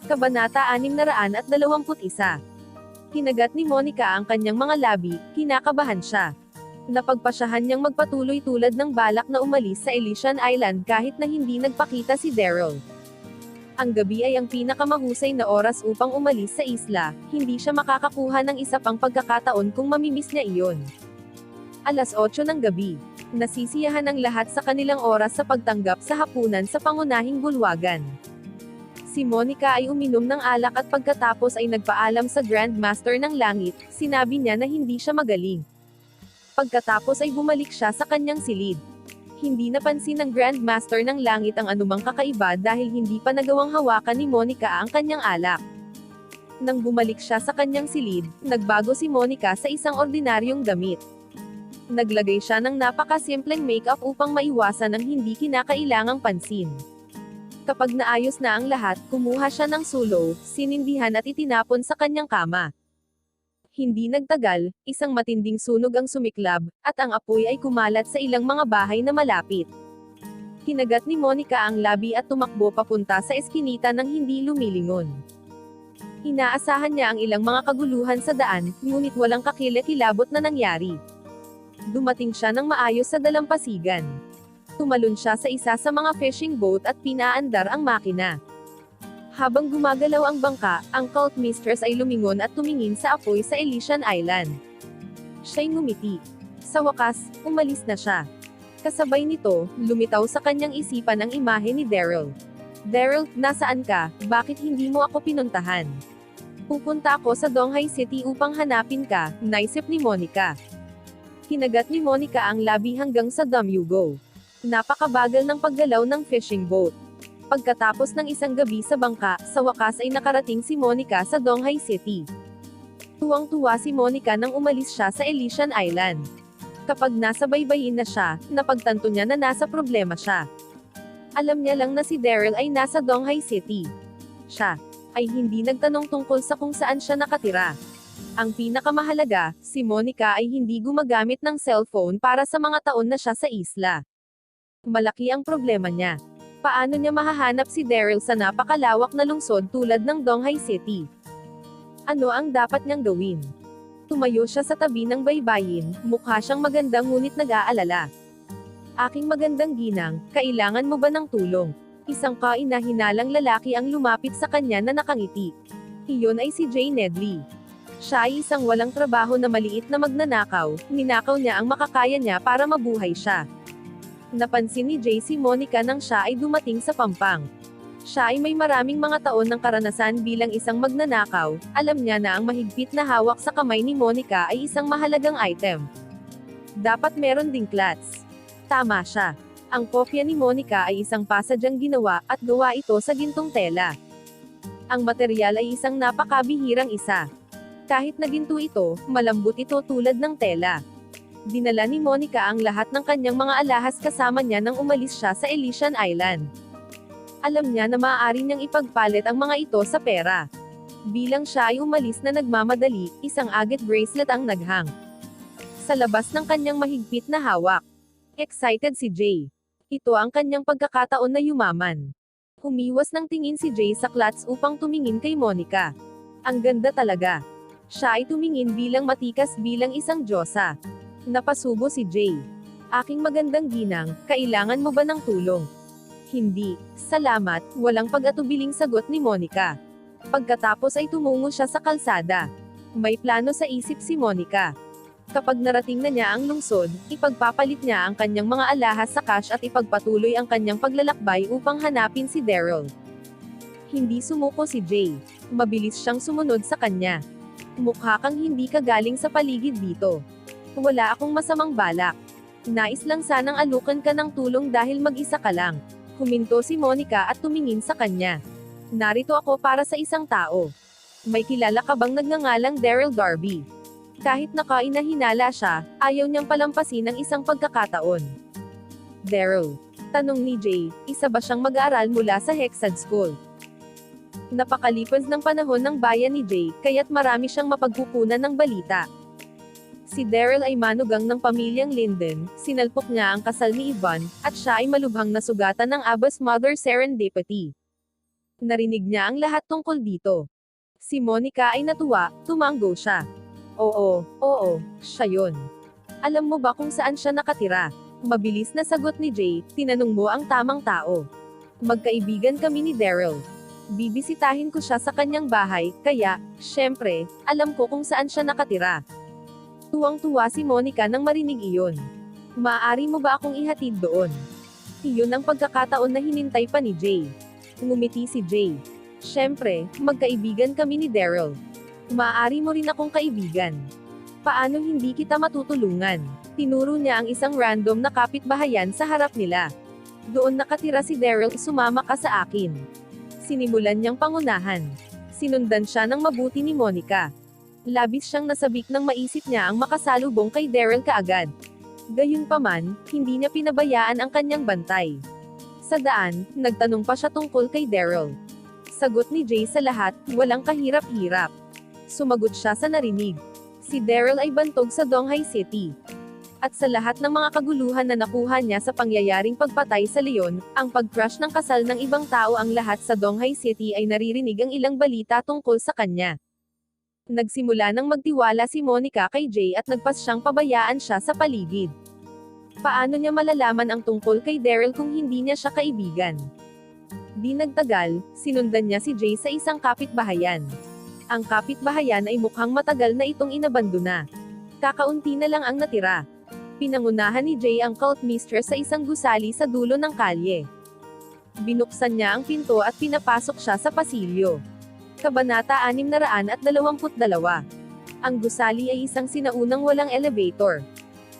Kabanata 621. Kinagat ni Monica ang kanyang mga labi, kinakabahan siya. Napagpasyahan niyang magpatuloy tulad ng balak na umalis sa Elysian Island kahit na hindi nagpakita si Daryl. Ang gabi ay ang pinakamahusay na oras upang umalis sa isla, hindi siya makakakuha ng isa pang pagkakataon kung mamimiss niya iyon. Alas 8 ng gabi. Nasisiyahan ang lahat sa kanilang oras sa pagtanggap sa hapunan sa pangunahing bulwagan. Si Monica ay uminom ng alak at pagkatapos ay nagpaalam sa Grandmaster ng Langit, sinabi niya na hindi siya magaling. Pagkatapos ay bumalik siya sa kanyang silid. Hindi napansin ng Grandmaster ng Langit ang anumang kakaiba dahil hindi pa nagawang hawakan ni Monica ang kanyang alak. Nang bumalik siya sa kanyang silid, nagbago si Monica sa isang ordinaryong damit. Naglagay siya ng napakasimpleng makeup upang maiwasan ang hindi kinakailangang pansin. Kapag naayos na ang lahat, kumuha siya ng sulo, sinindihan at itinapon sa kanyang kama. Hindi nagtagal, isang matinding sunog ang sumiklab, at ang apoy ay kumalat sa ilang mga bahay na malapit. Kinagat ni Monica ang labi at tumakbo papunta sa eskinita nang hindi lumilingon. Inaasahan niya ang ilang mga kaguluhan sa daan, ngunit walang kakilakilabot na nangyari. Dumating siya ng maayos sa dalampasigan. Tumalon siya sa isa sa mga fishing boat at pinaandar ang makina. Habang gumagalaw ang bangka, ang cult mistress ay lumingon at tumingin sa apoy sa Elysian Island. Siya'y ngumiti. Sa wakas, umalis na siya. Kasabay nito, lumitaw sa kanyang isipan ang imahe ni Daryl. Daryl, nasaan ka? Bakit hindi mo ako pinuntahan? Pupunta ako sa Donghai City upang hanapin ka, naisip ni Monica. Kinagat ni Monica ang labi hanggang sa Damyugo. Napakabagal ng paggalaw ng fishing boat. Pagkatapos ng isang gabi sa bangka, sa wakas ay nakarating si Monica sa Donghai City. Tuwang-tuwa si Monica nang umalis siya sa Elysian Island. Kapag nasa baybayin na siya, napagtanto niya na nasa problema siya. Alam niya lang na si Daryl ay nasa Donghai City. Siya ay hindi nagtanong tungkol sa kung saan siya nakatira. Ang pinakamahalaga, si Monica ay hindi gumagamit ng cellphone para sa mga taon na siya sa isla. Malaki ang problema niya. Paano niya mahahanap si Daryl sa napakalawak na lungsod tulad ng Donghai City? Ano ang dapat niyang gawin? Tumayo siya sa tabi ng baybayin, mukha siyang maganda ngunit nag-aalala. Aking magandang ginang, kailangan mo ba ng tulong? Isang kainahinalang lalaki ang lumapit sa kanya na nakangiti. Iyon ay si Jay Nedley. Siya ay isang walang trabaho na maliit na magnanakaw, ninakaw niya ang makakaya niya para mabuhay siya. Napansin ni Jay si Monica nang siya ay dumating sa pampang. Siya ay may maraming mga taon ng karanasan bilang isang magnanakaw, alam niya na ang mahigpit na hawak sa kamay ni Monica ay isang mahalagang item. Dapat meron ding klats. Tama siya. Ang kopya ni Monica ay isang pasadyang ginawa, at gawa ito sa gintong tela. Ang material ay isang napakabihirang isa. Kahit na ginto ito, malambot ito tulad ng tela. Dinala ni Monica ang lahat ng kanyang mga alahas kasama niya nang umalis siya sa Elysian Island. Alam niya na maaari niyang ipagpalit ang mga ito sa pera. Bilang siya ay umalis na nagmamadali, isang agate bracelet ang naghang sa labas ng kanyang mahigpit na hawak. Excited si Jay. Ito ang kanyang pagkakataon na yumaman. Humiwas ng tingin si Jay sa klats upang tumingin kay Monica. Ang ganda talaga. Siya ay tumingin bilang matikas bilang isang diyosa. Napasubo si Jay. Aking magandang ginang, kailangan mo ba ng tulong? Hindi, salamat, walang pag-atubiling sagot ni Monica. Pagkatapos ay tumungo siya sa kalsada. May plano sa isip si Monica. Kapag narating na niya ang lungsod, ipagpapalit niya ang kanyang mga alahas sa cash at ipagpatuloy ang kanyang paglalakbay upang hanapin si Daryl. Hindi sumuko si Jay. Mabilis siyang sumunod sa kanya. Mukha kang hindi ka galing sa paligid dito. Wala akong masamang balak. Nais lang sanang alukan ka ng tulong dahil mag-isa ka lang. Huminto si Monica at tumingin sa kanya. Narito ako para sa isang tao. May kilala ka bang nagngangalang Daryl Darby? Kahit nakainahinala siya, ayaw niyang palampasin ang isang pagkakataon. Daryl. Tanong ni Jay, isa ba siyang mag-aaral mula sa Hexad School? Napakalipas ng panahon ng bayan ni Jay, kaya't marami siyang mapagkukunan ng balita. Si Daryl ay manugang ng pamilyang Linden, sinalpok niya ang kasal ni Yvonne, at siya ay malubhang nasugatan ng Abba's mother serendipity. Narinig niya ang lahat tungkol dito. Si Monica ay natuwa, tumango siya. Oo, siya yun. Alam mo ba kung saan siya nakatira? Mabilis na sagot ni Jay, tinanong mo ang tamang tao. Magkaibigan kami ni Daryl. Bibisitahin ko siya sa kanyang bahay, kaya, syempre, alam ko kung saan siya nakatira. Tuwang-tuwa si Monica nang marinig iyon. Maaari mo ba akong ihatid doon? Iyon ang pagkakataon na hinintay pa ni Jay. Ngumiti si Jay. Syempre, magkaibigan kami ni Daryl. Maaari mo rin akong kaibigan. Paano hindi kita matutulungan? Tinuro niya ang isang random na kapitbahayan sa harap nila. Doon nakatira si Daryl, sumama ka sa akin. Sinimulan niyang pangunahan. Sinundan siya ng mabuti ni Monica. Labis siyang nasabik nang maisip niya ang makasalubong kay Daryl kaagad. Gayunpaman, hindi niya pinabayaan ang kanyang bantay. Sa daan, nagtanong pa siya tungkol kay Daryl. Sagot ni Jay sa lahat, walang kahirap-hirap. Sumagot siya sa narinig. Si Daryl ay bantog sa Donghai City. At sa lahat ng mga kaguluhan na nakuha niya sa pangyayaring pagpatay sa leon, ang pag-crush ng kasal ng ibang tao, ang lahat sa Donghai City ay naririnig ang ilang balita tungkol sa kanya. Nagsimula nang magtiwala si Monica kay Jay at nagpas siyang pabayaan siya sa paligid. Paano niya malalaman ang tungkol kay Daryl kung hindi niya siya kaibigan? Di nagtagal, sinundan niya si Jay sa isang kapitbahayan. Ang kapitbahayan ay mukhang matagal na itong inabandona. Kakaunti na lang ang natira. Pinangunahan ni Jay ang cult mistress sa isang gusali sa dulo ng kalye. Binuksan niya ang pinto at pinapasok siya sa pasilyo. Kabanata 622. Ang gusali ay isang sinaunang walang elevator.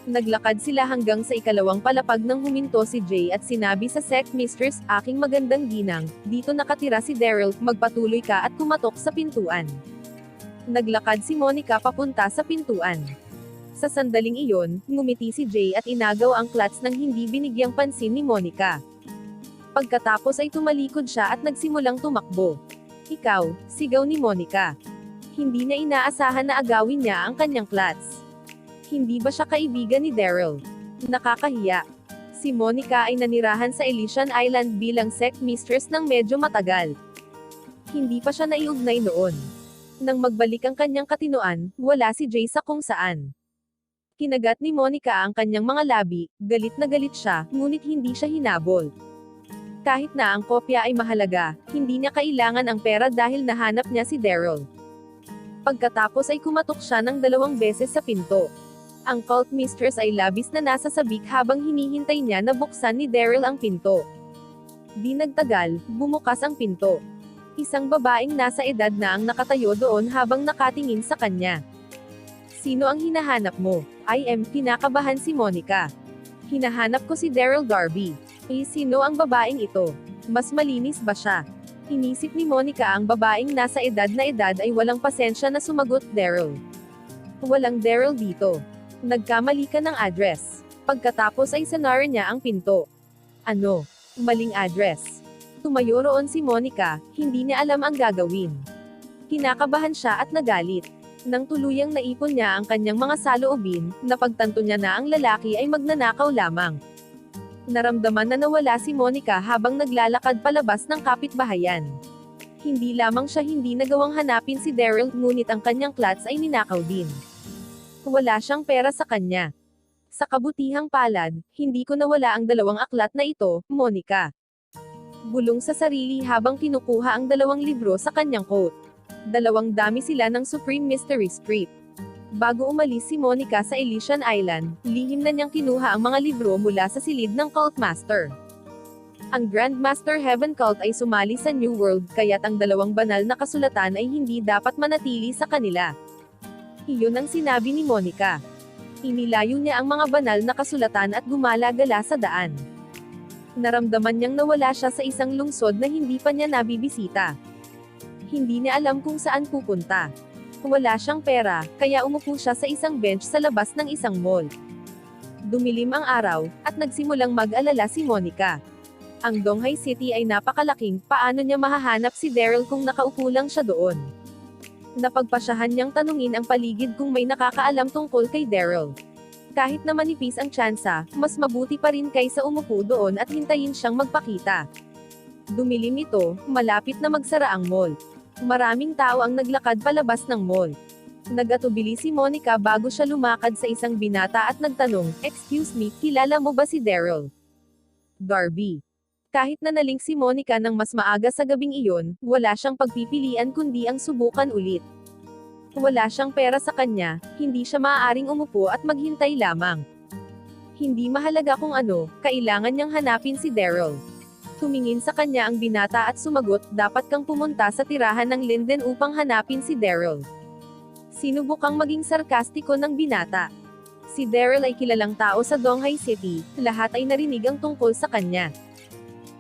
Naglakad sila hanggang sa ikalawang palapag nang huminto si Jay at sinabi sa sect mistress, aking magandang ginang, dito nakatira si Daryl, magpatuloy ka at kumatok sa pintuan. Naglakad si Monica papunta sa pintuan. Sa sandaling iyon, ngumiti si Jay at inagaw ang clutch nang hindi binigyang pansin ni Monica. Pagkatapos ay tumalikod siya at nagsimulang tumakbo. Ikaw, sigaw ni Monica. Hindi niya inaasahan na agawin niya ang kanyang clutch. Hindi ba siya kaibigan ni Daryl? Nakakahiya. Si Monica ay nanirahan sa Elysian Island bilang sect mistress ng medyo matagal. Hindi pa siya naiugnay noon. Nang magbalik ang kanyang katinoan, wala si Jay sa kung saan. Kinagat ni Monica ang kanyang mga labi, galit na galit siya, ngunit hindi siya hinabol. Kahit na ang kopya ay mahalaga, hindi niya kailangan ang pera dahil nahanap niya si Daryl. Pagkatapos ay kumatok siya ng 2 beses sa pinto. Ang cult mistress ay labis na nasa sabik habang hinihintay niya na buksan ni Daryl ang pinto. Di nagtagal, bumukas ang pinto. Isang babaeng nasa edad na ang nakatayo doon habang nakatingin sa kanya. Sino ang hinahanap mo? Kinakabahan si Monica. Hinahanap ko si Daryl Darby. Sino ang babaeng ito? Mas malinis ba siya? Inisip ni Monica ang babaeng nasa edad ay walang pasensya na sumagot, Daryl. Walang Daryl dito. Nagkamali ka ng address. Pagkatapos ay sanara niya ang pinto. Ano? Maling address. Tumayo roon si Monica, hindi niya alam ang gagawin. Kinakabahan siya at nagalit. Nang tuluyang naipon niya ang kanyang mga saloobin, napagtanto niya na ang lalaki ay magnanakaw lamang. Naramdaman na nawala si Monica habang naglalakad palabas ng kapitbahayan. Hindi lamang siya hindi nagawang hanapin si Daryl, ngunit ang kanyang clutch ay ninakaw din. Wala siyang pera sa kanya. Sa kabutihang palad, hindi ko nawala ang 2 aklat na ito, Monica. Bulong sa sarili habang kinukuha ang 2 libro sa kanyang coat. 2 dami sila ng Supreme Mystery Script. Bago umalis si Monica sa Elysian Island, lihim na niyang kinuha ang mga libro mula sa silid ng Cult Master. Ang Grandmaster Heaven Cult ay sumali sa New World, kaya't ang 2 banal na kasulatan ay hindi dapat manatili sa kanila. Iyon ang sinabi ni Monica. Inilayo niya ang mga banal na kasulatan at gumala-gala sa daan. Naramdaman niyang nawala siya sa isang lungsod na hindi pa niya nabibisita. Hindi niya alam kung saan pupunta. Wala siyang pera, kaya umupo siya sa isang bench sa labas ng isang mall. Dumilim ang araw, at nagsimulang mag-alala si Monica. Ang Donghai City ay napakalaking, paano niya mahahanap si Daryl kung nakaupo lang siya doon? Napagpasyahan niyang tanungin ang paligid kung may nakakaalam tungkol kay Daryl. Kahit na manipis ang tsansa, mas mabuti pa rin kaysa umupo doon at hintayin siyang magpakita. Dumilim ito, malapit na magsara ang mall. Maraming tao ang naglakad palabas ng mall. Nag-atubili si Monica bago siya lumakad sa isang binata at nagtanong, "Excuse me, kilala mo ba si Daryl?" Darby. Kahit na naling si Monica ng mas maaga sa gabing iyon, wala siyang pagpipilian kundi ang subukan ulit. Wala siyang pera sa kanya, hindi siya maaaring umupo at maghintay lamang. Hindi mahalaga kung ano, kailangan niyang hanapin si Daryl. Tumingin sa kanya ang binata at sumagot, "Dapat kang pumunta sa tirahan ng Linden upang hanapin si Daryl." Sinubukang maging sarkastiko ng binata. Si Daryl ay kilalang tao sa Donghai City, lahat ay narinig ang tungkol sa kanya.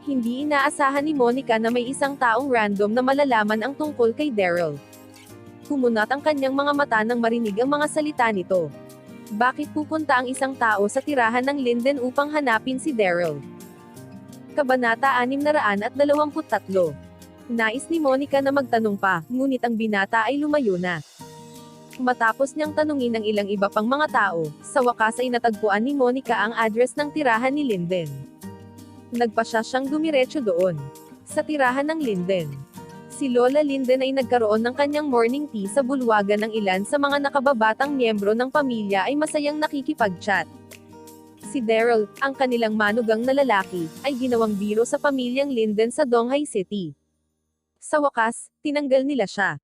Hindi inaasahan ni Monica na may isang taong random na malalaman ang tungkol kay Daryl. Kumunat ang kanyang mga mata nang marinig ang mga salita nito. Bakit pupunta ang isang tao sa tirahan ng Linden upang hanapin si Daryl? Kabanata 623. Nais ni Monica na magtanong pa, ngunit ang binata ay lumayo na. Matapos niyang tanungin ang ilang iba pang mga tao, sa wakas ay natagpuan ni Monica ang address ng tirahan ni Linden. Nagpasya siyang dumiretso doon. Sa tirahan ng Linden. Si Lola Linden ay nagkaroon ng kanyang morning tea sa bulwagan ng ilan sa mga nakababatang miyembro ng pamilya ay masayang nakikipag-chat. Si Daryl, ang kanilang manugang na lalaki, ay ginawang biro sa pamilyang Linden sa Donghai City. Sa wakas, tinanggal nila siya.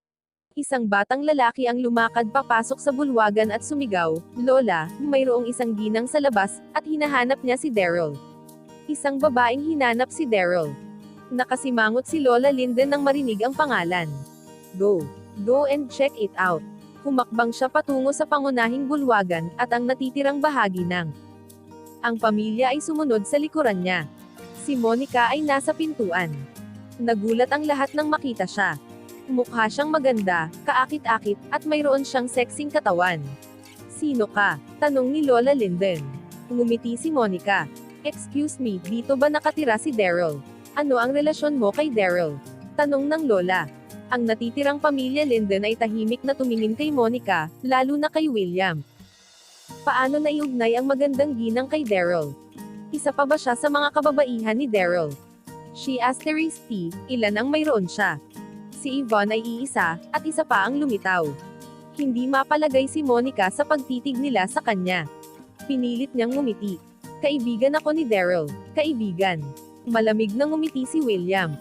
Isang batang lalaki ang lumakad papasok sa bulwagan at sumigaw, "Lola, mayroong isang ginang sa labas," at hinahanap niya si Daryl. Isang babaeng hinanap si Daryl. Nakasimangot si Lola Linden nang marinig ang pangalan. Go and check it out." Humakbang siya patungo sa pangunahing bulwagan, at ang natitirang bahagi ng ang pamilya ay sumunod sa likuran niya. Si Monica ay nasa pintuan. Nagulat ang lahat nang makita siya. Mukha siyang maganda, kaakit-akit, at mayroon siyang sexing katawan. "Sino ka?" tanong ni Lola Linden. Ngumiti si Monica. "Excuse me, dito ba nakatira si Daryl? Ano ang relasyon mo kay Daryl?" tanong ng Lola. Ang natitirang pamilya Linden ay tahimik na tumingin kay Monica, lalo na kay William. Paano naiugnay ang magandang ginang kay Daryl? Isa pa ba siya sa mga kababaihan ni Daryl? She asterisk T, ilan ang mayroon siya? Si Yvonne ay iisa, at isa pa ang lumitaw. Hindi mapalagay si Monica sa pagtitig nila sa kanya. Pinilit niyang ngumiti. "Kaibigan ako ni Daryl." "Kaibigan?" Malamig na ngumiti si William.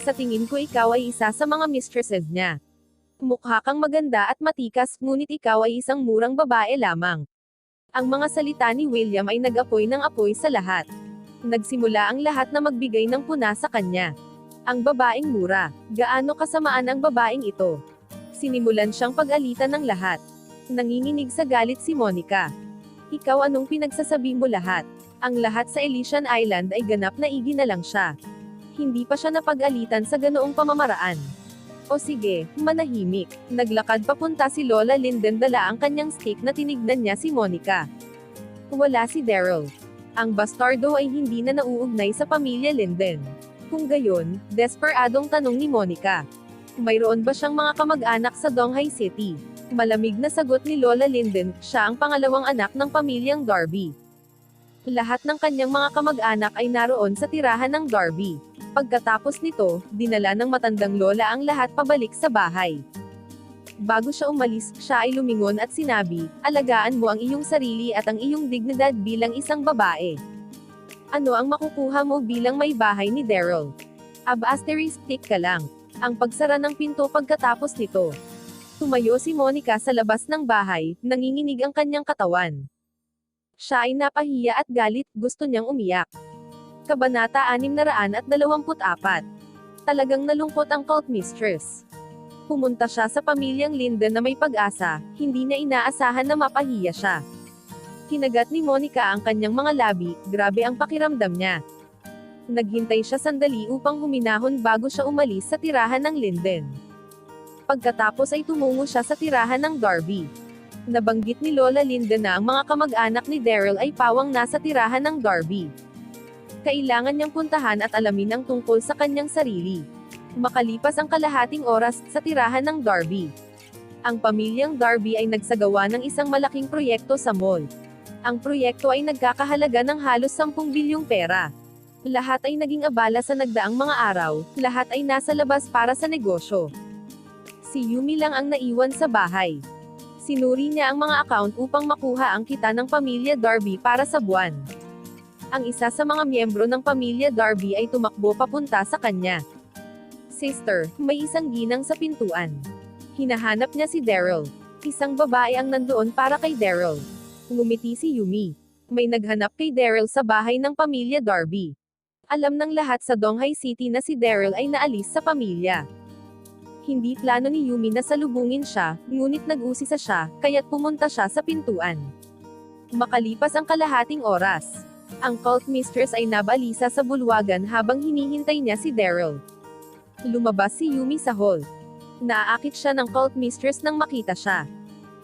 "Sa tingin ko ikaw ay isa sa mga mistresses niya. Mukha kang maganda at matikas, ngunit ikaw ay isang murang babae lamang." Ang mga salita ni William ay nag-apoy ng apoy sa lahat. Nagsimula ang lahat na magbigay ng puna sa kanya. Ang babaeng mura. Gaano kasamaan ang babaeng ito? Sinimulan siyang pag-alitan ng lahat. Nanginginig sa galit si Monica. "Ikaw, anong pinagsasabi mo lahat? Ang lahat sa Elysian Island ay ganap na iginalang siya. Hindi pa siya napag-alitan sa ganoong pamamaraan." "O sige, manahimik." Naglakad papunta si Lola Linden, dala ang kanyang stick na tinignan niya si Monica. Wala si Daryl. Ang bastardo ay hindi na nauugnay sa pamilya Linden. Kung gayon, desperadong tanong ni Monica. Mayroon ba siyang mga kamag-anak sa Donghai City? Malamig na sagot ni Lola Linden, siya ang pangalawang anak ng pamilyang Darby. Lahat ng kanyang mga kamag-anak ay naroon sa tirahan ng Darby. Pagkatapos nito, dinala ng matandang lola ang lahat pabalik sa bahay. Bago siya umalis, siya ay lumingon at sinabi, "Alagaan mo ang iyong sarili at ang iyong dignidad bilang isang babae. Ano ang makukuha mo bilang may bahay ni Daryl? Stick ka lang." Ang pagsara ng pinto pagkatapos nito. Tumayo si Monica sa labas ng bahay, nanginginig ang kanyang katawan. Siya ay napahiya at galit, gusto niyang umiyak. Kabanata 624. Talagang nalungkot ang cult mistress. Pumunta siya sa pamilyang Linden na may pag-asa, hindi na inaasahan na mapahiya siya. Kinagat ni Monica ang kanyang mga labi, grabe ang pakiramdam niya. Naghintay siya sandali upang huminahon bago siya umalis sa tirahan ng Linden. Pagkatapos ay tumungo siya sa tirahan ng Darby. Nabanggit ni Lola Linden na ang mga kamag-anak ni Daryl ay pawang nasa tirahan ng Darby. Kailangan niyang puntahan at alamin ang tungkol sa kanyang sarili. Makalipas ang kalahating oras, sa tirahan ng Darby. Ang pamilyang Darby ay nagsagawa ng isang malaking proyekto sa mall. Ang proyekto ay nagkakahalaga ng halos 10 bilyong pera. Lahat ay naging abala sa nagdaang mga araw, lahat ay nasa labas para sa negosyo. Si Yumi lang ang naiwan sa bahay. Sinuri niya ang mga account upang makuha ang kita ng pamilya Darby para sa buwan. Ang isa sa mga miyembro ng pamilya Darby ay tumakbo papunta sa kanya. Sister, may isang ginang sa pintuan. Hinahanap niya si Daryl. Isang babae ang nandoon para kay Daryl. Ngumiti si Yumi. May naghanap kay Daryl sa bahay ng pamilya Darby. Alam ng lahat sa Donghai City na si Daryl ay naalis sa pamilya. Hindi plano ni Yumi na salubungin siya, ngunit nag-usisa siya, kaya't pumunta siya sa pintuan. Makalipas ang kalahating oras, ang cult mistress ay nabalisa sa bulwagan habang hinihintay niya si Daryl. Lumabas si Yumi sa hall. Naaakit siya ng cult mistress nang makita siya.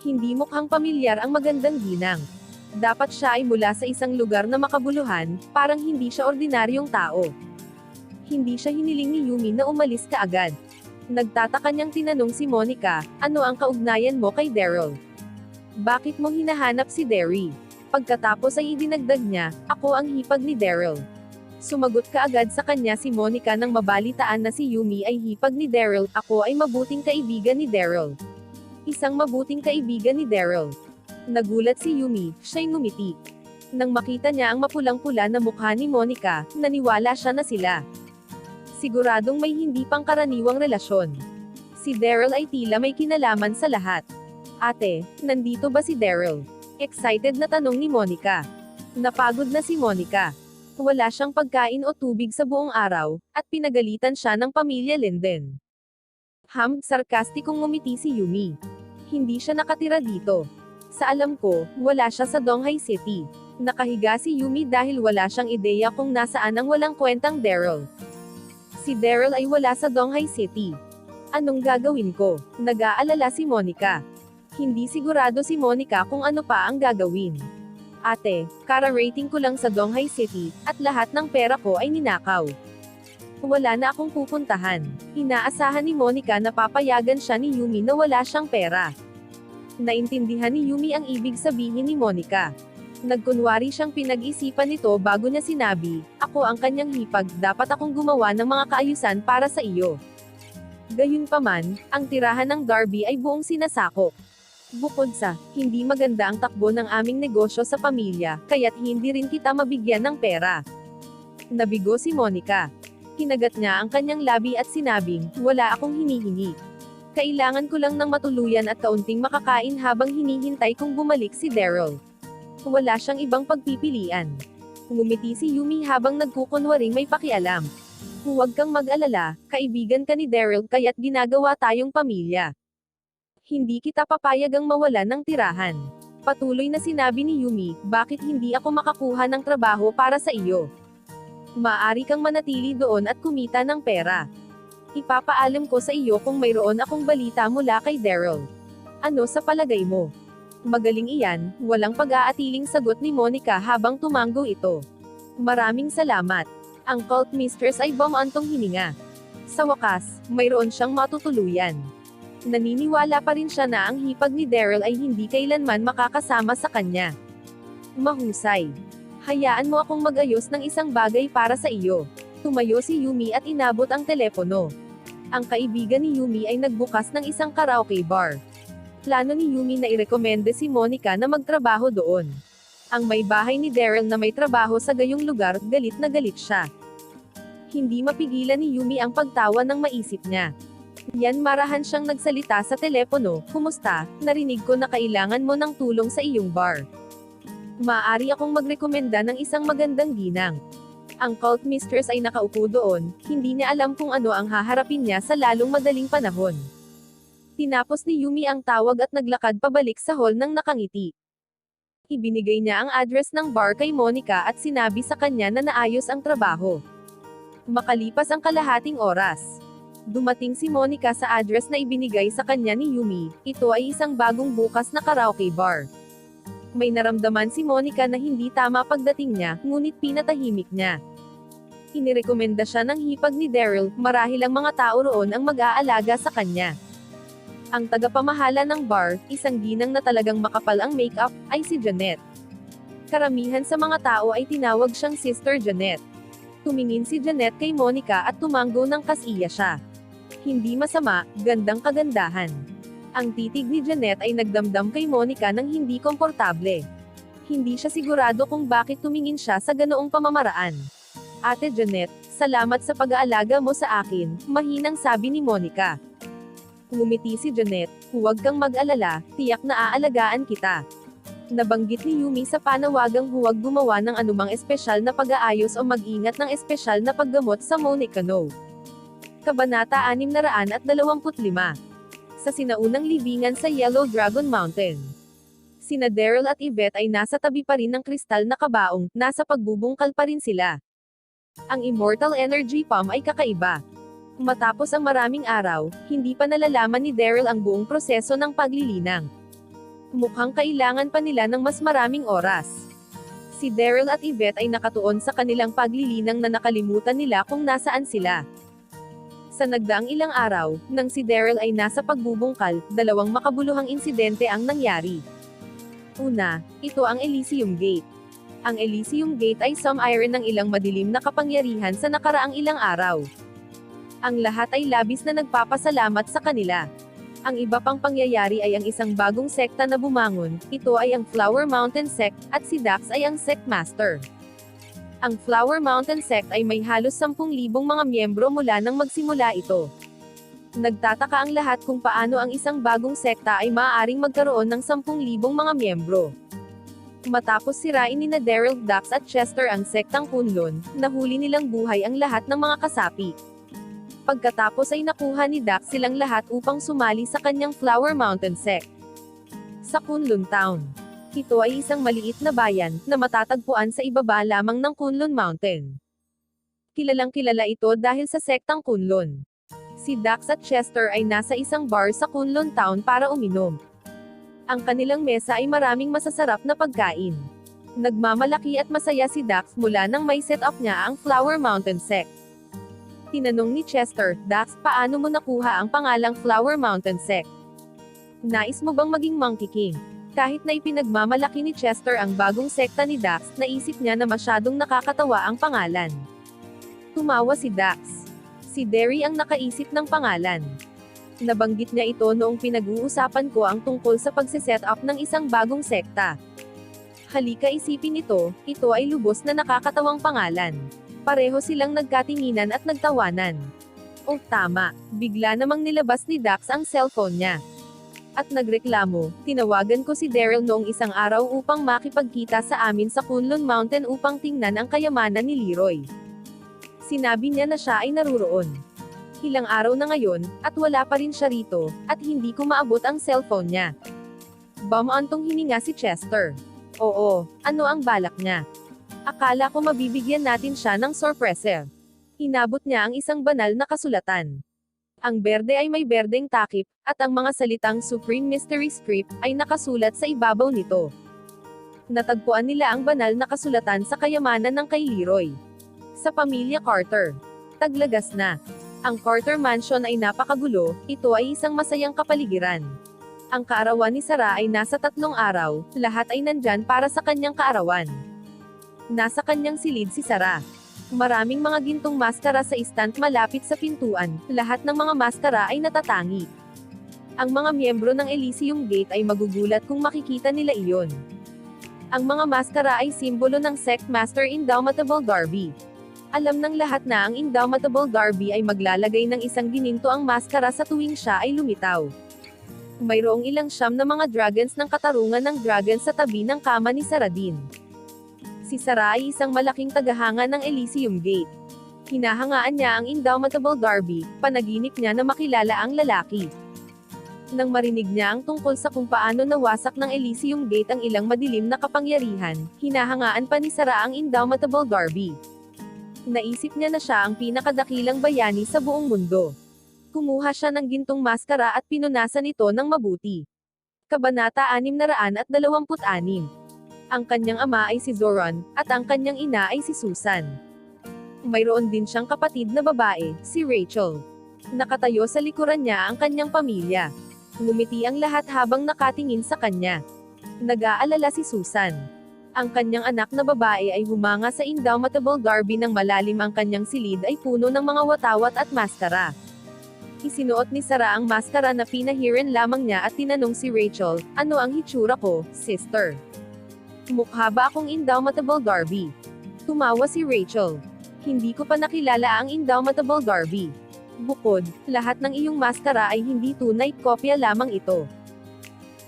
Hindi mukhang pamilyar ang magandang ginang. Dapat siya ay mula sa isang lugar na makabuluhan, parang hindi siya ordinaryong tao. Hindi siya hiniling ni Yumi na umalis kaagad. Nagtataka niyang tinanong si Monica, ano ang kaugnayan mo kay Daryl? Bakit mo hinahanap si Derry? Pagkatapos ay idinagdag niya, ako ang hipag ni Daryl. Sumagot kaagad sa kanya si Monica nang mabalitaan na si Yumi ay hipag ni Daryl, ako ay mabuting kaibigan ni Daryl. Isang mabuting kaibigan ni Daryl. Nagulat si Yumi, siya'y ngumiti. Nang makita niya ang mapulang-pula na mukha ni Monica, naniwala siya na sila. Siguradong may hindi pangkaraniwang relasyon. Si Daryl ay tila may kinalaman sa lahat. Ate, nandito ba si Daryl? Excited na tanong ni Monica. Napagod na si Monica. Wala siyang pagkain o tubig sa buong araw, at pinagalitan siya ng pamilya Linden. Sarkastikong ngumiti si Yumi. Hindi siya nakatira dito. Sa alam ko, wala siya sa Donghai City. Nakahiga si Yumi dahil wala siyang ideya kung nasaan ang walang kwentang Daryl. Si Daryl ay wala sa Donghai City. Anong gagawin ko? Nag-aalala si Monica. Hindi sigurado si Monica kung ano pa ang gagawin. Ate, kara-rating ko lang sa Donghai City, at lahat ng pera ko ay ninakaw. Wala na akong pupuntahan. Inaasahan ni Monica na papayagan siya ni Yumi na wala siyang pera. Naintindihan ni Yumi ang ibig sabihin ni Monica. Nagkunwari siyang pinag-isipan nito bago niya sinabi, ako ang kanyang hipag, dapat akong gumawa ng mga kaayusan para sa iyo. Gayunpaman, ang tirahan ng Darby ay buong sinasakop. Bukod sa, hindi maganda ang takbo ng aming negosyo sa pamilya, kaya't hindi rin kita mabigyan ng pera. Nabigo si Monica. Kinagat niya ang kanyang labi at sinabing, wala akong hinihingi. Kailangan ko lang ng matuluyan at kaunting makakain habang hinihintay kong bumalik si Daryl. Wala siyang ibang pagpipilian. Ngumiti si Yumi habang nagkukunwaring may pakialam. Huwag kang mag-alala, kaibigan ka ni Daryl kaya't ginagawa tayong pamilya. Hindi kita papayagang mawalan ng tirahan. Patuloy na sinabi ni Yumi, bakit hindi ako makakuha ng trabaho para sa iyo? Maaari kang manatili doon at kumita ng pera. Ipapaalam ko sa iyo kung mayroon akong balita mula kay Daryl. Ano sa palagay mo? Magaling iyan, walang pag-aatiling sagot ni Monica habang tumango ito. Maraming salamat. Ang cult mistress ay bumaantong hininga. Sa wakas, mayroon siyang matutuluyan. Naniniwala pa rin siya na ang hipag ni Daryl ay hindi kailanman makakasama sa kanya. Mahusay. Hayaan mo akong mag-ayos ng isang bagay para sa iyo. Tumayo si Yumi at inabot ang telepono. Ang kaibigan ni Yumi ay nagbukas ng isang karaoke bar. Plano ni Yumi na irekomende si Monica na magtrabaho doon. Ang may bahay ni Daryl na may trabaho sa gayong lugar, galit na galit siya. Hindi mapigilan ni Yumi ang pagtawa nang maisip niya. Yan marahan siyang nagsalita sa telepono, kumusta, narinig ko na kailangan mo ng tulong sa iyong bar. Maaari akong magrekomenda ng isang magandang ginang. Ang cult mistress ay nakaupo doon, hindi niya alam kung ano ang haharapin niya sa lalong madaling panahon. Tinapos ni Yumi ang tawag at naglakad pabalik sa hall nang nakangiti. Ibinigay niya ang address ng bar kay Monica at sinabi sa kanya na naayos ang trabaho. Makalipas ang kalahating oras, dumating si Monica sa address na ibinigay sa kanya ni Yumi. Ito ay isang bagong bukas na karaoke bar. May naramdaman si Monica na hindi tama pagdating niya, ngunit pinatahimik niya. Inirekomenda siya ng hipag ni Daryl, marahil ang mga tao roon ang mag-aalaga sa kanya. Ang tagapamahala ng bar, isang ginang na talagang makapal ang makeup, ay si Janet. Karamihan sa mga tao ay tinawag siyang Sister Janet. Tumingin si Janet kay Monica at tumango ng kasiya siya. Hindi masama, gandang kagandahan. Ang titig ni Janet ay nagdamdam kay Monica ng hindi komportable. Hindi siya sigurado kung bakit tumingin siya sa ganoong pamamaraan. Ate Janet, salamat sa pag-aalaga mo sa akin, mahinang sabi ni Monica. Ngumiti si Janet, huwag kang mag-alala, tiyak na aalagaan kita. Nabanggit ni Yumi sa panawagang huwag gumawa ng anumang espesyal na pag-aayos o mag-ingat ng espesyal na paggamot sa Monica No. Kabanata 625. Sa sinaunang libingan sa Yellow Dragon Mountain. Sina Daryl at Yvette ay nasa tabi pa rin ng kristal na kabaong, nasa pagbubungkal pa rin sila. Ang Immortal Energy Palm ay kakaiba. Matapos ang maraming araw, hindi pa nalalaman ni Daryl ang buong proseso ng paglilinang. Mukhang kailangan pa nila ng mas maraming oras. Si Daryl at Yvette ay nakatuon sa kanilang paglilinang na nakalimutan nila kung nasaan sila. Sa nagdaang ilang araw, nang si Daryl ay nasa pagbubungkal, dalawang makabuluhang insidente ang nangyari. Una, ito ang Elysium Gate. Ang Elysium Gate ay sumairon ng ilang madilim na kapangyarihan sa nakaraang ilang araw. Ang lahat ay labis na nagpapasalamat sa kanila. Ang iba pang pangyayari ay ang isang bagong sekta na bumangon, ito ay ang Flower Mountain Sect, at si Dax ay ang Sect Master. Ang Flower Mountain Sect ay may halos 10,000 mga miyembro mula nang magsimula ito. Nagtataka ang lahat kung paano ang isang bagong sekta ay maaaring magkaroon ng 10,000 mga miyembro. Matapos sirain ni Daryl, Dax at Chester ang sektang Kunlun, nahuli nilang buhay ang lahat ng mga kasapi. Pagkatapos ay nakuha ni Dax silang lahat upang sumali sa kanyang Flower Mountain Sect. Sa Kunlun Town. Ito ay isang maliit na bayan, na matatagpuan sa ibaba lamang ng Kunlun Mountain. Kilalang kilala ito dahil sa sektang Kunlun. Si Dax at Chester ay nasa isang bar sa Kunlun Town para uminom. Ang kanilang mesa ay maraming masasarap na pagkain. Nagmamalaki at masaya si Dax mula nang may set up niya ang Flower Mountain Sect. Tinanong ni Chester, Dax, paano mo nakuha ang pangalang Flower Mountain Sect? Nais mo bang maging Monkey King? Kahit na ipinagmamalaki ni Chester ang bagong sekta ni Dax, naisip niya na masyadong nakakatawa ang pangalan. Tumawa si Dax. Si Derry ang nakaisip ng pangalan. Nabanggit niya ito noong pinag-uusapan ko ang tungkol sa pagsiset up ng isang bagong sekta. Halika isipin ito ay lubos na nakakatawang pangalan. Pareho silang nagkatinginan at nagtawanan. Oh tama, bigla namang nilabas ni Dax ang cellphone niya. At nagreklamo, tinawagan ko si Daryl noong isang araw upang makipagkita sa amin sa Kunlun Mountain upang tingnan ang kayamanan ni Leroy. Sinabi niya na siya ay naruroon. Ilang araw na ngayon, at wala pa rin siya rito, at hindi ko maabot ang cellphone niya. Bumantong hininga si Chester. Oo, ano ang balak niya? Akala ko mabibigyan natin siya ng sorpresa. Inabot niya ang isang banal na kasulatan. Ang berde ay may berdeng takip, at ang mga salitang Supreme Mystery Script ay nakasulat sa ibabaw nito. Natagpuan nila ang banal na kasulatan sa kayamanan ng kay Leroy. Sa pamilya Carter. Taglagas na. Ang Carter Mansion ay napakagulo, ito ay isang masayang kapaligiran. Ang kaarawan ni Sarah ay nasa 3 araw, lahat ay nandyan para sa kanyang kaarawan. Nasa kanyang silid si Sarah. Maraming mga gintong maskara sa istant malapit sa pintuan, lahat ng mga maskara ay natatangi. Ang mga miyembro ng Elysium Gate ay magugulat kung makikita nila iyon. Ang mga maskara ay simbolo ng Sect Master Indomitable Darby. Alam ng lahat na ang Indomitable Darby ay maglalagay ng isang gininto ang maskara sa tuwing siya ay lumitaw. Mayroong ilang siyam na mga dragons ng katarungan ng dragon sa tabi ng kama ni Saradin. Si Sarah ay isang malaking tagahanga ng Elysium Gate. Hinahangaan niya ang Indomitable Darby, panaginip niya na makilala ang lalaki. Nang marinig niya ang tungkol sa kung paano nawasak ng Elysium Gate ang ilang madilim na kapangyarihan, hinahangaan pa ni Sarah ang Indomitable Darby. Naisip niya na siya ang pinakadakilang bayani sa buong mundo. Kumuha siya ng gintong maskara at pinunasan ito ng mabuti. Kabanata 626. Ang kanyang ama ay si Zoran, at ang kanyang ina ay si Susan. Mayroon din siyang kapatid na babae, si Rachel. Nakatayo sa likuran niya ang kanyang pamilya. Ngumiti ang lahat habang nakatingin sa kanya. Nag-aalala si Susan. Ang kanyang anak na babae ay humanga sa Indomitable Darby ng malalim, ang kanyang silid ay puno ng mga watawat at maskara. Isinuot ni Sarah ang maskara na pinahiran lamang niya at tinanong si Rachel, "Ano ang hitsura ko, sister? Mukha ba akong Indomitable Darby?" Tumawa si Rachel. "Hindi ko pa nakilala ang Indomitable Darby. Bukod, lahat ng iyong maskara ay hindi tunay, kopya lamang ito."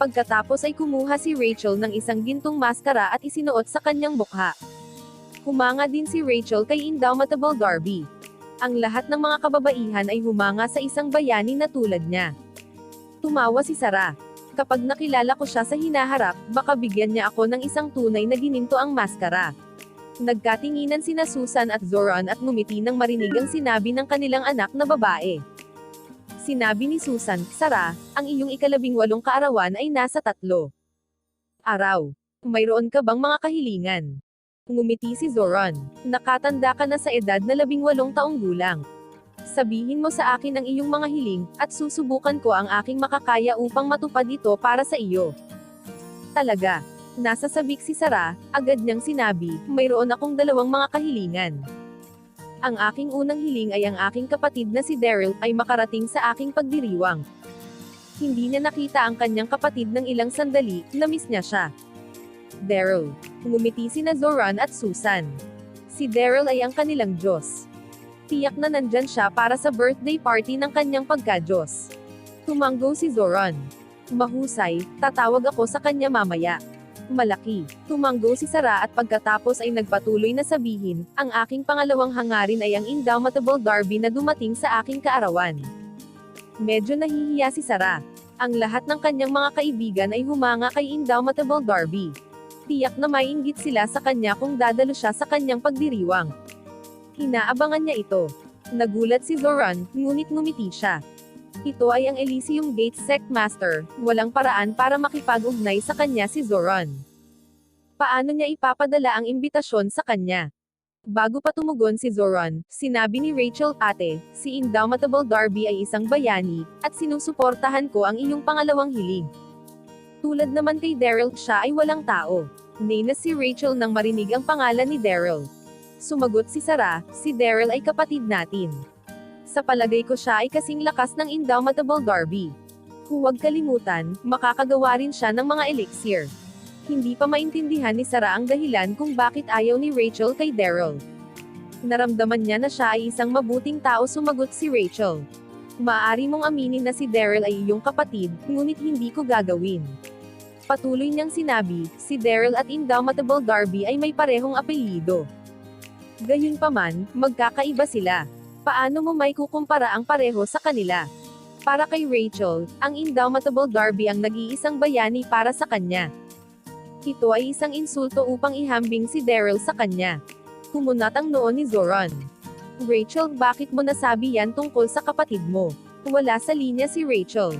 Pagkatapos ay kumuha si Rachel ng isang gintong maskara at isinuot sa kanyang mukha. Humanga din si Rachel kay Indomitable Darby. Ang lahat ng mga kababaihan ay humanga sa isang bayani na tulad niya. Tumawa si Sarah. "Kapag nakilala ko siya sa hinaharap, baka bigyan niya ako ng isang tunay na gininto ang maskara." Nagkatinginan sina Susan at Zoran at ngumiti nang marinig ang sinabi ng kanilang anak na babae. Sinabi ni Susan, "Sarah, ang iyong 18 kaarawan ay nasa 3 araw. Mayroon ka bang mga kahilingan?" Ngumiti si Zoran. "Nakatanda ka na sa edad na 18 taong gulang. Sabihin mo sa akin ang iyong mga hiling, at susubukan ko ang aking makakaya upang matupad ito para sa iyo." Talaga. Nasa sabik si Sarah, agad niyang sinabi, "Mayroon akong 2 mga kahilingan. Ang aking unang hiling ay ang aking kapatid na si Daryl ay makarating sa aking pagdiriwang." Hindi niya nakita ang kanyang kapatid ng ilang sandali, na-miss niya siya. Daryl. Ngumiti sina Zoran at Susan. Si Daryl ay ang kanilang Diyos. Tiyak na nandyan siya para sa birthday party ng kanyang pagka-Diyos. Tumanggo si Zoran. "Mahusay, tatawag ako sa kanya mamaya." Malaki. Tumanggo si Sarah at pagkatapos ay nagpatuloy na sabihin, "Ang aking pangalawang hangarin ay ang Indomitable Darby na dumating sa aking kaarawan." Medyo nahihiya si Sarah. Ang lahat ng kanyang mga kaibigan ay humanga kay Indomitable Darby. Tiyak na may inggit sila sa kanya kung dadalo siya sa kanyang pagdiriwang. Inaabangan niya ito. Nagulat si Zoran, ngunit ngumiti siya. Ito ay ang Elysium Gate Sect Master, walang paraan para makipag-ugnay sa kanya si Zoran. Paano niya ipapadala ang imbitasyon sa kanya? Bago pa tumugon si Zoran, sinabi ni Rachel, "Ate, si Indomitable Darby ay isang bayani, at sinusuportahan ko ang iyong pangalawang hiling. Tulad naman kay Daryl, siya ay walang tao." Nainis si Rachel nang marinig ang pangalan ni Daryl. Sumagot si Sarah, "Si Daryl ay kapatid natin. Sa palagay ko siya ay kasing lakas ng Indomitable Darby. Huwag kalimutan, makakagawa rin siya ng mga elixir." Hindi pa maintindihan ni Sarah ang dahilan kung bakit ayaw ni Rachel kay Daryl. Naramdaman niya na siya ay isang mabuting tao. Sumagot si Rachel. "Maaari mong aminin na si Daryl ay iyong kapatid, ngunit hindi ko gagawin." Patuloy niyang sinabi, si Daryl at Indomitable Darby ay may parehong apelyido. Gayunpaman, magkakaiba sila. Paano mo may kukumpara ang pareho sa kanila? Para kay Rachel, ang Indomitable Darby ang nag-iisang bayani para sa kanya. Ito ay isang insulto upang ihambing si Daryl sa kanya. Kumunat ang noo ni Zoran. "Rachel, bakit mo nasabi yan tungkol sa kapatid mo?" Wala sa linya si Rachel.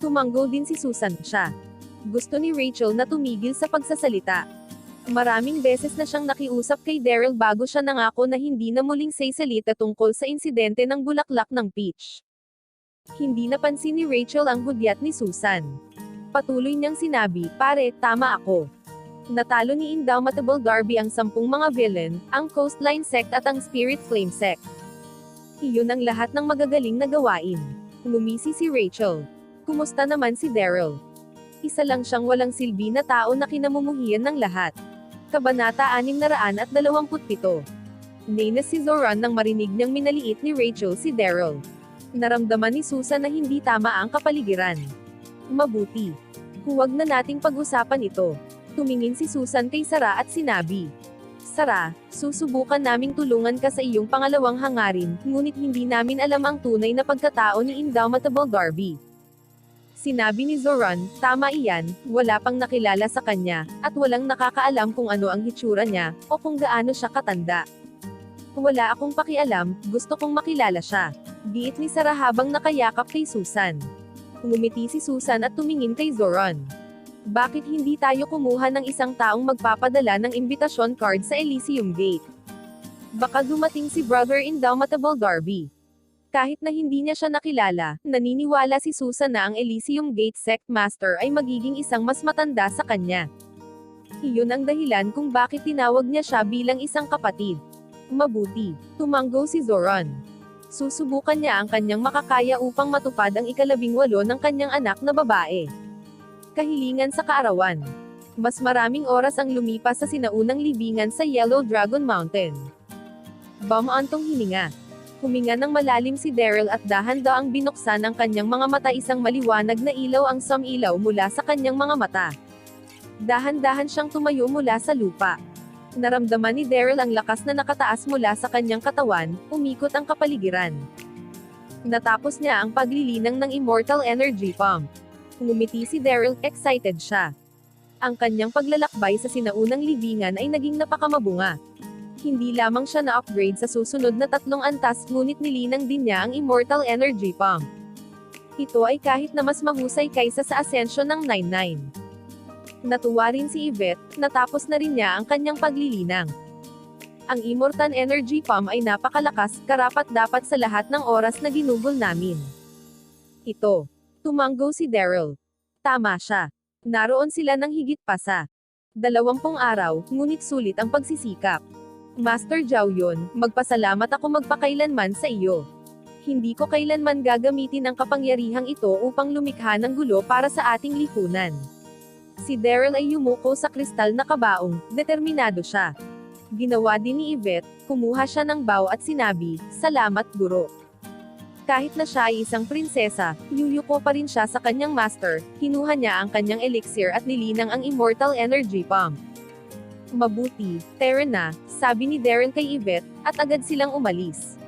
Tumanggo din si Susan siya. Gusto ni Rachel na tumigil sa pagsasalita. Maraming beses na siyang nakiusap kay Daryl bago siya nangako na hindi na muling sasalita tungkol sa insidente ng bulaklak ng peach. Hindi napansin ni Rachel ang hudyat ni Susan. Patuloy niyang sinabi, "Pare, tama ako. Natalo ni Indomitable Darby ang 10 mga villain, ang Coastline Sect at ang Spirit Flame Sect. Iyon ang lahat ng magagaling na gawain." Ngumisi si Rachel. "Kumusta naman si Daryl? Isa lang siyang walang silbi na tao na kinamumuhian ng lahat." Kabanata 627. Nainis si Zoran nang marinig niyang minaliit ni Rachel si Daryl. Naramdaman ni Susan na hindi tama ang kapaligiran. "Mabuti. Huwag na nating pag-usapan ito." Tumingin si Susan kay Sarah at sinabi, "Sarah, susubukan naming tulungan ka sa iyong pangalawang hangarin, ngunit hindi namin alam ang tunay na pagkatao ni Indomitable Darby." Sinabi ni Zoran, "Tama iyan, wala pang nakilala sa kanya, at walang nakakaalam kung ano ang hitsura niya, o kung gaano siya katanda. Wala akong pakialam, gusto kong makilala siya." Giit ni Sarah habang nakayakap kay Susan. Ngumiti si Susan at tumingin kay Zoran. "Bakit hindi tayo kumuha ng isang taong magpapadala ng imbitasyon card sa Elysium Gate? Baka dumating si Brother Indomitable Darby." Kahit na hindi niya siya nakilala, naniniwala si Susan na ang Elysium Gate Sect Master ay magiging isang mas matanda sa kanya. Iyon ang dahilan kung bakit tinawag niya siya bilang isang kapatid. Mabuti. Tumanggo si Zoran. Susubukan niya ang kanyang makakaya upang matupad ang ika-18 ng kanyang anak na babae. Kahilingan sa kaarawan. Mas maraming oras ang lumipas sa sinaunang libingan sa Yellow Dragon Mountain. Bumantong hininga. Huminga ng malalim si Daryl at dahan-daang binuksan ang kanyang mga mata, isang maliwanag na ilaw ang sumilaw mula sa kanyang mga mata. Dahan-dahan siyang tumayo mula sa lupa. Naramdaman ni Daryl ang lakas na nakataas mula sa kanyang katawan, umikot ang kapaligiran. Natapos niya ang paglilinang ng Immortal Energy Pump. Ngumiti si Daryl, excited siya. Ang kanyang paglalakbay sa sinaunang libingan ay naging napakamabunga. Hindi lamang siya na-upgrade sa susunod na 3 antas, ngunit nilinang din niya ang Immortal Energy Pump. Ito ay kahit na mas mahusay kaysa sa Ascension ng 99. Natuwa rin si Yvette, natapos na rin niya ang kanyang paglilinang. Ang Immortal Energy Pump ay napakalakas, karapat-dapat sa lahat ng oras na ginugol namin. Ito. Tumanggo si Daryl. Tama siya. Naroon sila ng higit pa sa 20 araw, ngunit sulit ang pagsisikap. Master Zhao Yun, magpasalamat ako magpakailanman sa iyo. Hindi ko kailanman gagamitin ang kapangyarihang ito upang lumikha ng gulo para sa ating lipunan. Si Daryl ay yumuko sa kristal na kabaong, determinado siya. Ginawa din ni Yvette, kumuha siya ng bow at sinabi, "Salamat guro." Kahit na siya ay isang prinsesa, yuyuko pa rin siya sa kanyang master, kinuha niya ang kanyang elixir at nilinang ang Immortal Energy Pump. Mabuti, tara na, sabi ni Daryl kay Yvette, at agad silang umalis.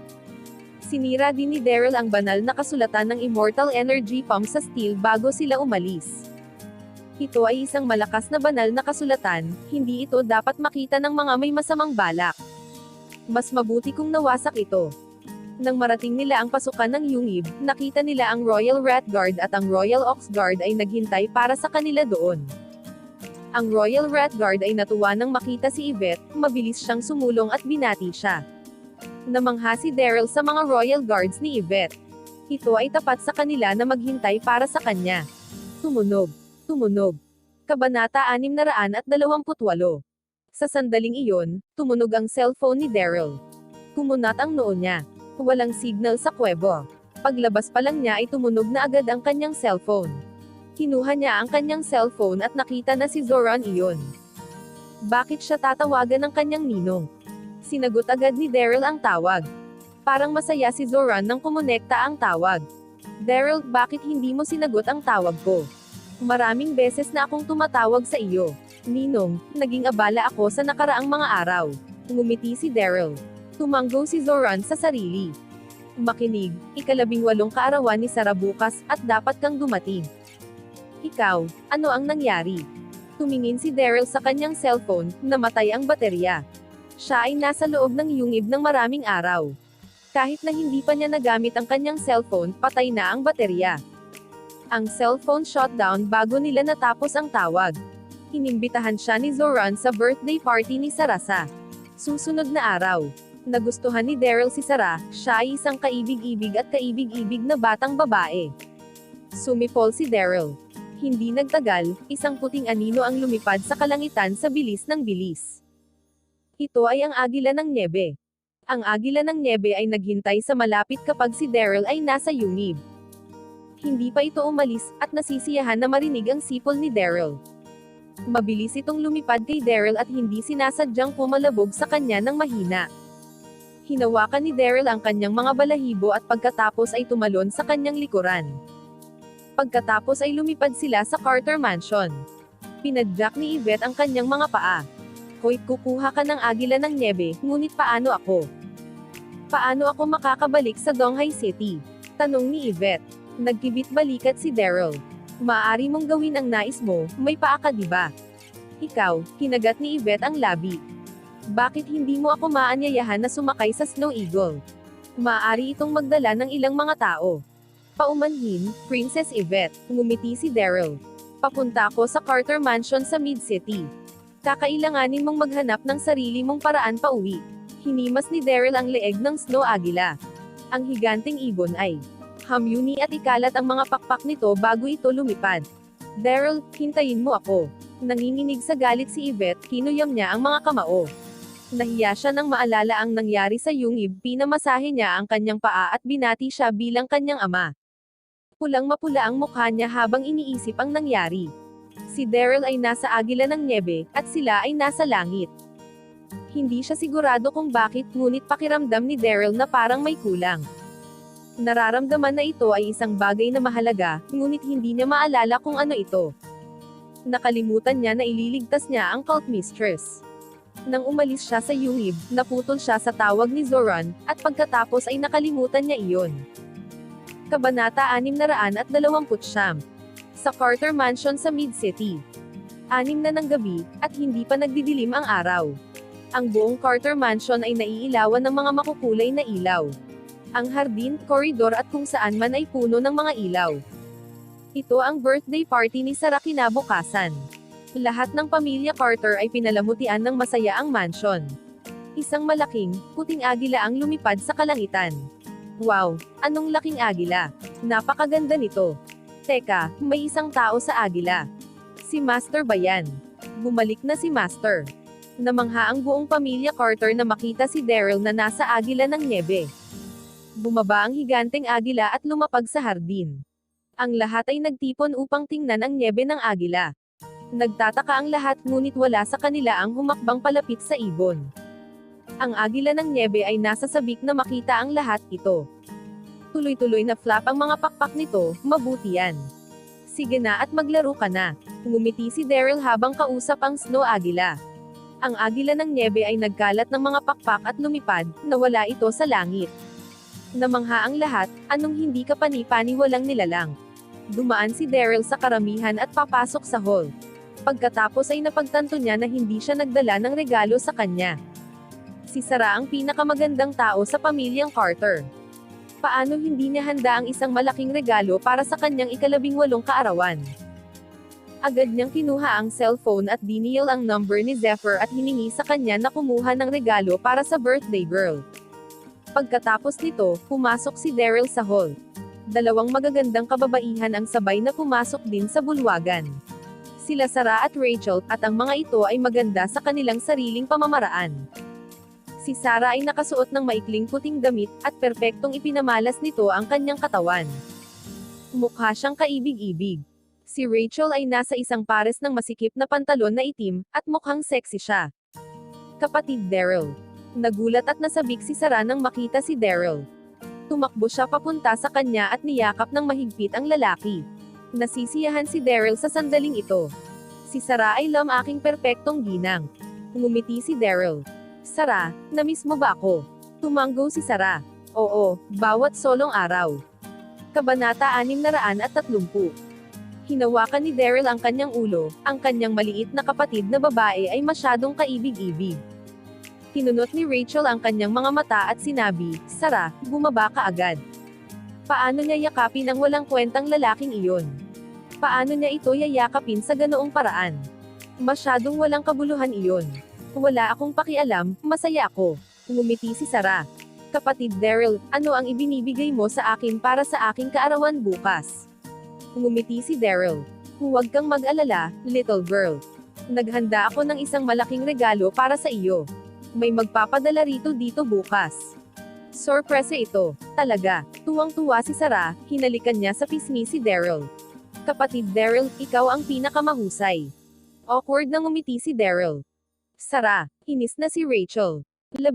Sinira din ni Daryl ang banal na kasulatan ng Immortal Energy Pump sa steel bago sila umalis. Ito ay isang malakas na banal na kasulatan, hindi ito dapat makita ng mga may masamang balak. Mas mabuti kung nawasak ito. Nang marating nila ang pasukan ng Yungib, nakita nila ang Royal Rat Guard at ang Royal Ox Guard ay naghintay para sa kanila doon. Ang Royal Rat Guard ay natuwa nang makita si Yvette, mabilis siyang sumulong at binati siya. Namangha si Daryl sa mga Royal Guards ni Yvette. Ito ay tapat sa kanila na maghintay para sa kanya. Tumunog. Tumunog. Kabanata 628. Sa sandaling iyon, tumunog ang cellphone ni Daryl. Kumunat ang noo niya. Walang signal sa kuwebo. Paglabas pa lang niya ay tumunog na agad ang kanyang cellphone. Kinuha niya ang kanyang cellphone at nakita na si Zoran iyon. Bakit siya tatawagan ng kanyang ninong? Sinagot agad ni Daryl ang tawag. Parang masaya si Zoran nang kumonekta ang tawag. "Daryl, bakit hindi mo sinagot ang tawag ko? Maraming beses na akong tumatawag sa iyo. Ninong, naging abala ako sa nakaraang mga araw." Ngumiti si Daryl. Tumanggo si Zoran sa sarili. Makinig, ika-18 kaarawan ni Sarah bukas, at dapat kang dumating. Ikaw, ano ang nangyari? Tumingin si Daryl sa kanyang cellphone, namatay ang baterya. Siya ay nasa loob ng yungib ng maraming araw. Kahit na hindi pa niya nagamit ang kanyang cellphone, patay na ang baterya. Ang cellphone shutdown bago nila natapos ang tawag. Inimbitahan siya ni Zoran sa birthday party ni Sarah sa susunod na araw. Nagustuhan ni Daryl si Sarah, siya ay isang kaibig-ibig at kaibig-ibig na batang babae. Sumipol si Daryl. Hindi nagtagal, isang puting anino ang lumipad sa kalangitan sa bilis ng bilis. Ito ay ang Agila ng Nyebe. Ang Agila ng Nyebe ay naghintay sa malapit kapag si Daryl ay nasa yungib. Hindi pa ito umalis, at nasisiyahan na marinig ang sipol ni Daryl. Mabilis itong lumipad kay Daryl at hindi sinasadyang pumalabog sa kanya ng mahina. Hinawakan ni Daryl ang kanyang mga balahibo at pagkatapos ay tumalon sa kanyang likuran. Pagkatapos ay lumipad sila sa Carter Mansion. Pinadyak ni Yvette ang kanyang mga paa. "Hoy, kukuha ka ng Agila ng Nyebe, ngunit paano ako? Paano ako makakabalik sa Donghai City?" Tanong ni Yvette. Nagkibit-balikat si Daryl. "Maaari mong gawin ang nais mo, may paa ka diba?" "Ikaw," kinagat ni Yvette ang labi. "Bakit hindi mo ako maanyayahan na sumakay sa Snow Eagle? Maaari itong magdala ng ilang mga tao." "Paumanhin, Princess Yvette," ngumiti si Daryl. "Papunta ako sa Carter Mansion sa Mid-City. Kakailanganin mong maghanap ng sarili mong paraan pauwi." Hinimas ni Daryl ang leeg ng Snow Agila. Ang higanteng ibon ay hamyuni at ikalat ang mga pakpak nito bago ito lumipad. "Daryl, hintayin mo ako. Nanginginig sa galit si Yvette, kinuyam niya ang mga kamao. Nahiya siya nang maalala ang nangyari sa yungib, pinamasahe niya ang kanyang paa at binati siya bilang kanyang ama. Pulang-mapula ang mukha niya habang iniisip ang nangyari. Si Daryl ay nasa agila ng nyebe, at sila ay nasa langit. Hindi siya sigurado kung bakit, ngunit pakiramdam ni Daryl na parang may kulang. Nararamdaman na ito ay isang bagay na mahalaga, ngunit hindi niya maalala kung ano ito. Nakalimutan niya na ililigtas niya ang cult mistress. Nang umalis siya sa yungib, naputol siya sa tawag ni Zoran, at pagkatapos ay nakalimutan niya iyon. Kabanata 629. Sa Carter Mansion sa Mid-City. 6 na ng gabi, at hindi pa nagdidilim ang araw. Ang buong Carter Mansion ay naiilawan ng mga makukulay na ilaw. Ang hardin, koridor at kung saan man ay puno ng mga ilaw. Ito ang birthday party ni Sarah kinabukasan. Lahat ng pamilya Carter ay pinalamutian ng masaya ang mansion. Isang malaking, puting agila ang lumipad sa kalangitan. Wow! Anong laking agila! Napakaganda nito! Teka, may isang tao sa agila. Si Master ba yan? Bumalik na si Master. Namangha ang buong pamilya Carter na makita si Daryl na nasa agila ng nyebe. Bumaba ang higanteng agila at lumapag sa hardin. Ang lahat ay nagtipon upang tingnan ang nyebe ng agila. Nagtataka ang lahat, ngunit wala sa kanila ang humakbang palapit sa ibon. Ang agila ng nyebe ay nasa sabik na makita ang lahat ito. Tuloy-tuloy na flap ang mga pakpak nito, mabuti yan. Sige na at maglaro ka na. Ngumiti si Daryl habang kausap ang snow agila. Ang agila ng nyebe ay nagkalat ng mga pakpak at lumipad, nawala ito sa langit. Namangha ang lahat, anong hindi ka pani-pani walang nilalang. Dumaan si Daryl sa karamihan at papasok sa hall. Pagkatapos ay napagtanto niya na hindi siya nagdala ng regalo sa kanya. Si Sarah ang pinakamagandang tao sa pamilyang Carter. Paano hindi niya handa ang isang malaking regalo para sa kanyang ika-18 kaarawan? Agad niyang kinuha ang cellphone at dinial ang number ni Zephyr at hiningi sa kanya na kumuha ng regalo para sa birthday girl. Pagkatapos nito, pumasok si Daryl sa hall. Dalawang magagandang kababaihan ang sabay na pumasok din sa bulwagan. Sila Sarah at Rachel, at ang mga ito ay maganda sa kanilang sariling pamamaraan. Si Sarah ay nakasuot ng maikling puting damit, at perpektong ipinamalas nito ang kanyang katawan. Mukha siyang kaibig-ibig. Si Rachel ay nasa isang pares ng masikip na pantalon na itim, at mukhang sexy siya. Kapatid Daryl. Nagulat at nasabik si Sarah nang makita si Daryl. Tumakbo siya papunta sa kanya at niyakap ng mahigpit ang lalaki. Nasisiyahan si Daryl sa sandaling ito. Si Sarah ay aking perpektong ginang. Ngumiti si Daryl. Sarah, namiss mo ba ako? Tumanggo si Sarah. Oo, bawat solong araw. Kabanata 630. Hinawakan ni Daryl ang kanyang ulo, ang kanyang maliit na kapatid na babae ay masyadong kaibig-ibig. Kinunot ni Rachel ang kanyang mga mata at sinabi, Sarah, bumaba ka agad. Paano niya yakapin ang walang kwentang lalaking iyon? Paano niya ito yayakapin sa ganoong paraan? Masyadong walang kabuluhan iyon. Wala akong pakialam, masaya ako. Ngumiti si Sarah. Kapatid Daryl, ano ang ibinibigay mo sa akin para sa aking kaarawan bukas? Ngumiti si Daryl. Huwag kang mag-alala, little girl. Naghanda ako ng isang malaking regalo para sa iyo. May magpapadala dito bukas. Sorpresa ito, talaga. Tuwang-tuwa si Sarah, hinalikan niya sa pisngi si Daryl. Kapatid Daryl, ikaw ang pinakamahusay. Awkward na ngumiti si Daryl. Sarah, inis na si Rachel. 18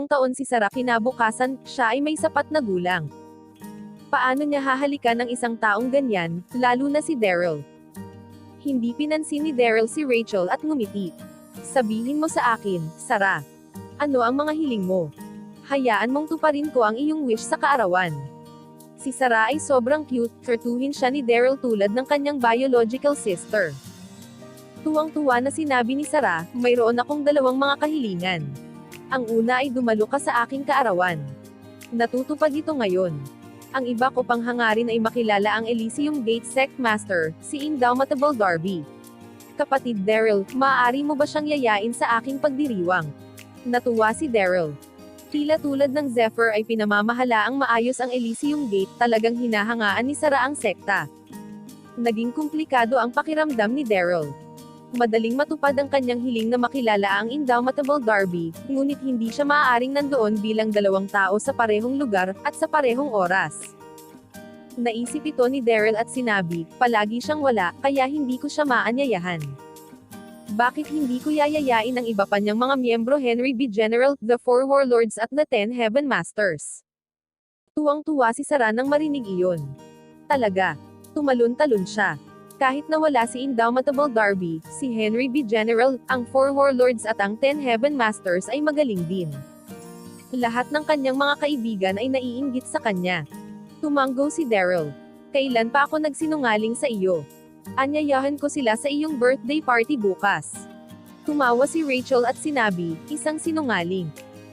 taon si Sarah kinabukasan, siya ay may sapat na gulang. Paano niya hahalikan ng isang taong ganyan, lalo na si Daryl? Hindi pinansin ni Daryl si Rachel at ngumiti. Sabihin mo sa akin, Sarah. Ano ang mga hiling mo? Hayaan mong tuparin ko ang iyong wish sa kaarawan. Si Sarah ay sobrang cute, tratuhin siya ni Daryl tulad ng kanyang biological sister. Tuwang-tuwa na sinabi ni Sarah, mayroon akong 2 mga kahilingan. Ang una ay dumalo ka sa aking kaarawan. Natutupad ito ngayon. Ang iba ko pang hangarin ay makilala ang Elysium Gate Sect Master, si Indomitable Darby. Kapatid Daryl, maaari mo ba siyang yayain sa aking pagdiriwang? Natuwa si Daryl. Tila tulad ng Zephyr ay pinamamahala ang maayos ang Elysium Gate, talagang hinahangaan ni Sarah ang sekta. Naging komplikado ang pakiramdam ni Daryl. Madaling matupad ang kanyang hiling na makilala ang Indomitable Darby, ngunit hindi siya maaaring nandoon bilang dalawang tao sa parehong lugar, at sa parehong oras. Naisip ito ni Daryl at sinabi, palagi siyang wala, kaya hindi ko siya maanyayahan. Bakit hindi ko yayayain ang iba pa niyang mga miyembro Henry B. General, the Four Warlords at the Ten Heaven Masters? Tuwang-tuwa si Sarah nang marinig iyon. Talaga. Tumalon-talon siya. Kahit nawala si Indomitable Darby, si Henry B. General, ang Four Warlords at ang Ten Heaven Masters ay magaling din. Lahat ng kanyang mga kaibigan ay naiinggit sa kanya. Tumanggo si Daryl. Kailan pa ako nagsinungaling sa iyo? Anyayahan ko sila sa iyong birthday party bukas. Tumawa si Rachel at sinabi, isang sinungaling.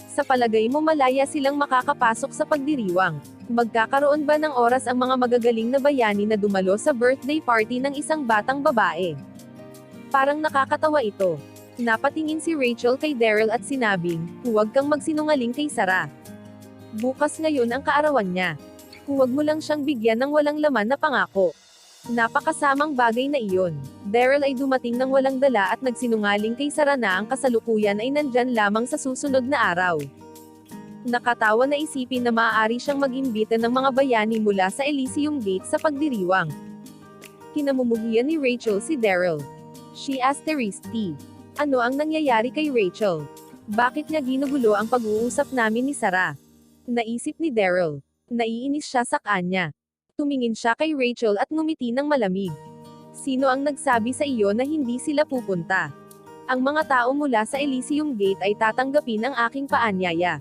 Sa palagay mo malaya silang makakapasok sa pagdiriwang. Magkakaroon ba ng oras ang mga magagaling na bayani na dumalo sa birthday party ng isang batang babae? Parang nakakatawa ito. Napatingin si Rachel kay Daryl at sinabing, huwag kang magsinungaling kay Sarah. Bukas ngayon ang kaarawan niya. Huwag mo lang siyang bigyan ng walang laman na pangako. Napakasamang bagay na iyon. Daryl ay dumating ng walang dala at nagsinungaling kay Sarah na ang kasalukuyan ay nandyan lamang sa susunod na araw. Nakatawa na isipin na maaari siyang mag-imbita ng mga bayani mula sa Elysium Gate sa pagdiriwang. Kinamumuhian ni Rachel si Daryl. She asterisk T. Ano ang nangyayari kay Rachel? Bakit niya ginugulo ang pag-uusap namin ni Sarah? Naisip ni Daryl. Naiinis siya sa kanya. Tumingin siya kay Rachel at ngumiti ng malamig. Sino ang nagsabi sa iyo na hindi sila pupunta? Ang mga tao mula sa Elysium Gate ay tatanggapin ang aking paanyaya.